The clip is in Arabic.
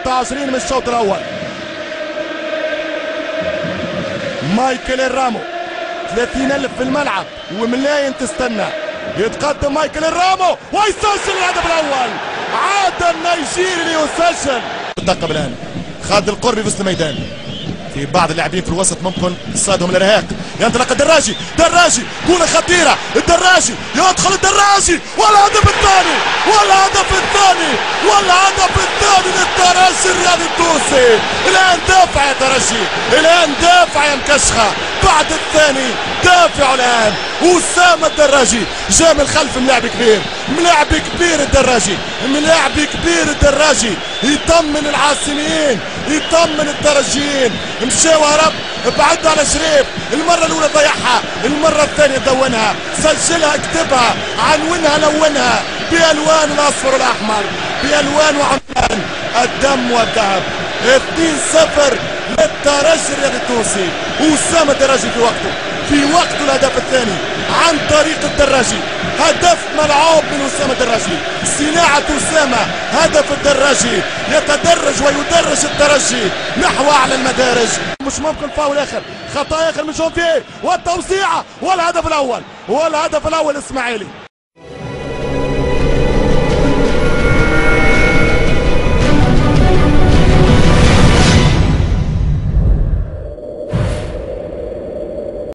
26 من الشوط الاول. مايكل الرامو 30,000 في الملعب وملايين تستنى. يتقدم مايكل الرامو ويسجل الهدف الاول. عاد النيجيري ليسجل. الدقة الان خالد القربي في وسط الميدان. في بعض اللاعبين في الوسط ممكن تصادهم الارهاق. ينطلق الدراجي، دراجي كرة خطيرة، الدراجي يدخل الدراجي والهدف الثاني والهدف الثاني والهدف الثاني للترجي الرياضي التونسي. الان دافع يا ترجي، الان دافع يا مكشخة. بعد الثاني دافع الان. أسامة الدراجي جاء من الخلف، ملاعب كبير، ملاعب كبير الدراجي، ملاعب كبير الدراجي. يطمن العاصميين، يطمن الترجيين. مشاو هرب، بعد على شريف. المرة الأولى ضيعها، المرة الثانية دونها، سجلها، كتبها، عنونها، لونها بألوان الأصفر والأحمر، بألوان وعملان الدم والذهب. 2-0 للترجي الرياضي التونسي. أسامة الدراجي في وقته الهدف الثاني عن طريق الدراجي. هدف ملعوب من أسامة الدراجي، صناعة أسامة. هدف الدراجي يتدرج ويدرج الترجي نحو أعلى المدارج. مش ممكن فاول آخر، خطأ آخر من جونفيه والتوزيعة والهدف الأول، والهدف الأول إسماعيلي.